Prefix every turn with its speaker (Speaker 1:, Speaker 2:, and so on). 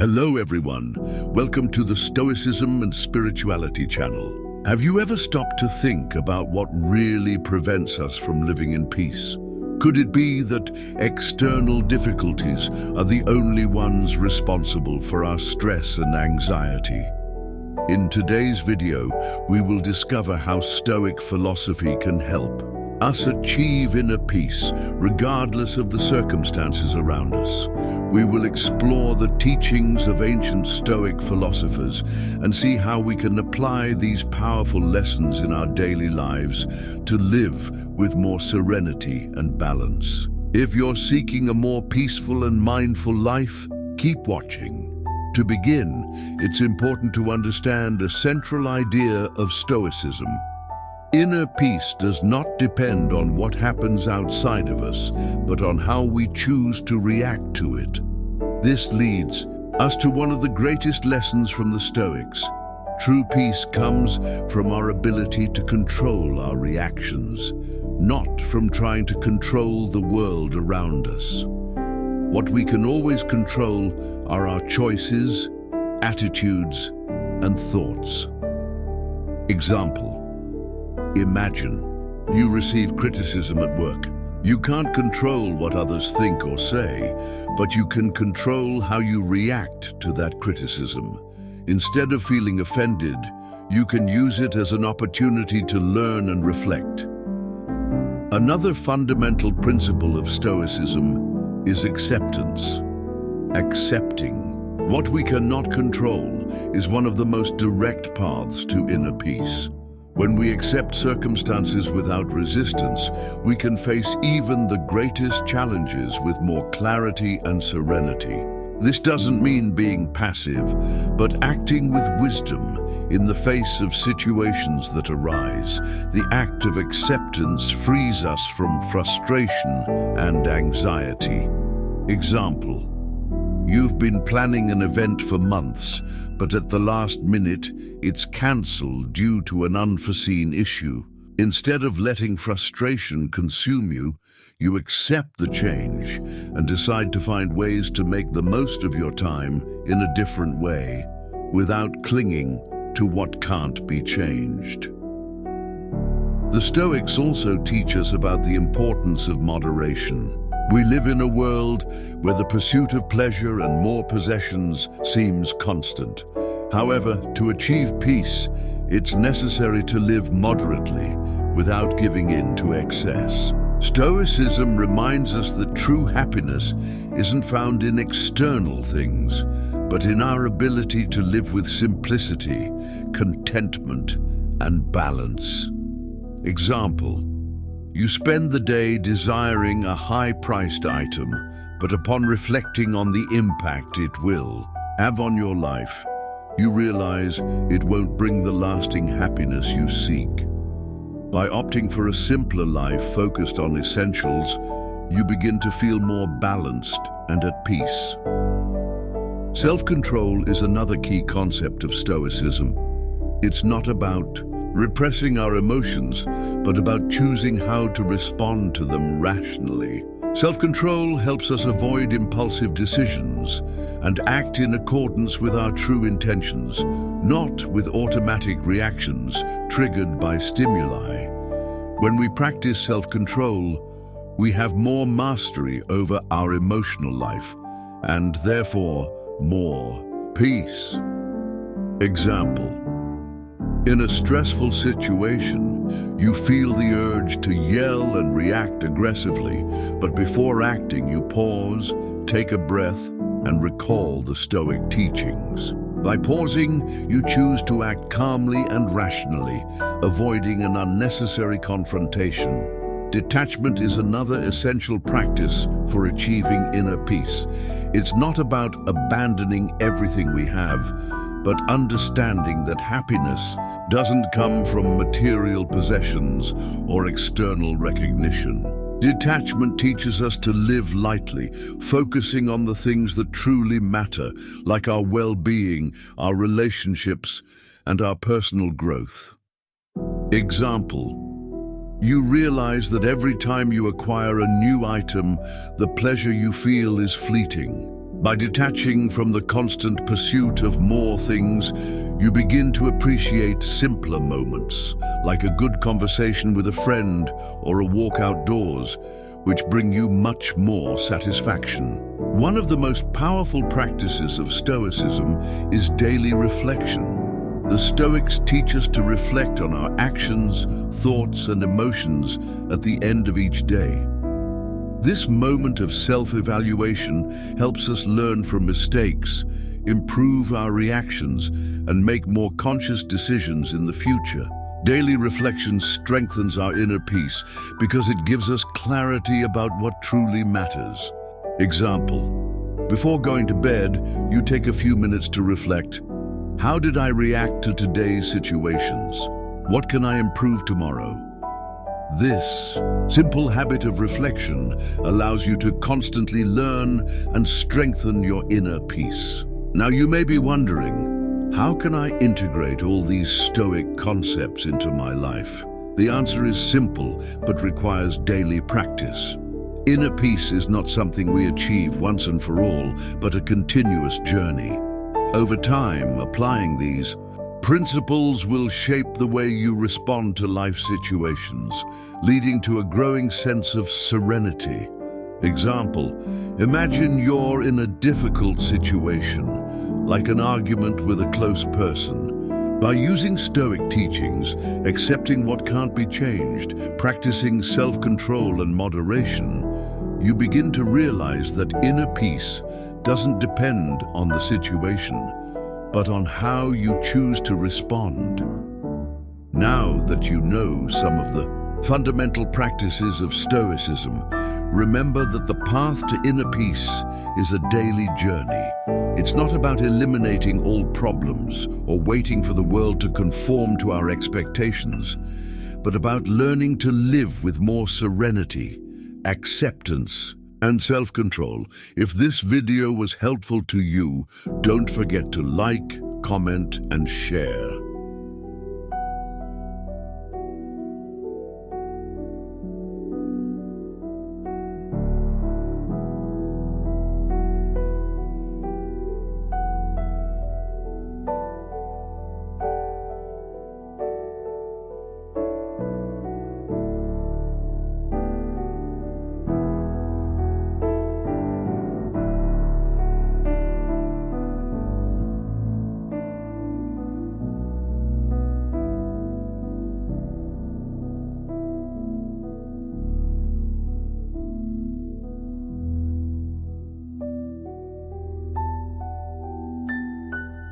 Speaker 1: Hello everyone, welcome to the Stoicism and Spirituality channel. Have you ever stopped to think about what really prevents us from living in peace? Could it be that external difficulties are the only ones responsible for our stress and anxiety? In today's video, we will discover how Stoic philosophy can help us achieve inner peace, regardless of the circumstances around us. We will explore the teachings of ancient Stoic philosophers and see how we can apply these powerful lessons in our daily lives to live with more serenity and balance. If you're seeking a more peaceful and mindful life, keep watching. To begin, it's important to understand a central idea of Stoicism. Inner peace does not depend on what happens outside of us, but on how we choose to react to it. This leads us to one of the greatest lessons from the Stoics. True peace comes from our ability to control our reactions, not from trying to control the world around us. What we can always control are our choices, attitudes, and thoughts. Example. Imagine you receive criticism at work. You can't control what others think or say, but you can control how you react to that criticism. Instead of feeling offended, you can use it as an opportunity to learn and reflect. Another fundamental principle of Stoicism is acceptance. Accepting what we cannot control is one of the most direct paths to inner peace. When we accept circumstances without resistance, we can face even the greatest challenges with more clarity and serenity. This doesn't mean being passive, but acting with wisdom in the face of situations that arise. The act of acceptance frees us from frustration and anxiety. Example. You've been planning an event for months, but at the last minute, it's cancelled due to an unforeseen issue. Instead of letting frustration consume you, you accept the change and decide to find ways to make the most of your time in a different way, without clinging to what can't be changed. The Stoics also teach us about the importance of moderation. We live in a world where the pursuit of pleasure and more possessions seems constant. However, to achieve peace, it's necessary to live moderately without giving in to excess. Stoicism reminds us that true happiness isn't found in external things, but in our ability to live with simplicity, contentment, and balance. Example. You spend the day desiring a high-priced item, but upon reflecting on the impact it will have on your life, you realize it won't bring the lasting happiness you seek. By opting for a simpler life focused on essentials, you begin to feel more balanced and at peace. Self-control is another key concept of Stoicism. It's not about repressing our emotions, but about choosing how to respond to them rationally. Self-control helps us avoid impulsive decisions and act in accordance with our true intentions, not with automatic reactions triggered by stimuli. When we practice self-control, we have more mastery over our emotional life and therefore more peace. Example. In a stressful situation, you feel the urge to yell and react aggressively, but before acting, you pause, take a breath, and recall the Stoic teachings. By pausing, you choose to act calmly and rationally, avoiding an unnecessary confrontation. Detachment is another essential practice for achieving inner peace. It's not about abandoning everything we have, but understanding that happiness doesn't come from material possessions or external recognition. Detachment teaches us to live lightly, focusing on the things that truly matter, like our well-being, our relationships, and our personal growth. Example. You realize that every time you acquire a new item, the pleasure you feel is fleeting. By detaching from the constant pursuit of more things, you begin to appreciate simpler moments, like a good conversation with a friend or a walk outdoors, which bring you much more satisfaction. One of the most powerful practices of Stoicism is daily reflection. The Stoics teach us to reflect on our actions, thoughts, and emotions at the end of each day. This moment of self-evaluation helps us learn from mistakes, improve our reactions, and make more conscious decisions in the future. Daily reflection strengthens our inner peace because it gives us clarity about what truly matters. Example: before going to bed, you take a few minutes to reflect. How did I react to today's situations? What can I improve tomorrow? This simple habit of reflection allows you to constantly learn and strengthen your inner peace. Now you may be wondering, how can I integrate all these Stoic concepts into my life? The answer is simple, but requires daily practice. Inner peace is not something we achieve once and for all, but a continuous journey. Over time, applying these principles will shape the way you respond to life situations, leading to a growing sense of serenity. Example: imagine you're in a difficult situation, like an argument with a close person. By using Stoic teachings, accepting what can't be changed, practicing self-control and moderation, you begin to realize that inner peace doesn't depend on the situation, but on how you choose to respond. Now that you know some of the fundamental practices of Stoicism, remember that the path to inner peace is a daily journey. It's not about eliminating all problems or waiting for the world to conform to our expectations, but about learning to live with more serenity, acceptance, and self-control. If this video was helpful to you, don't forget to like, comment, and share.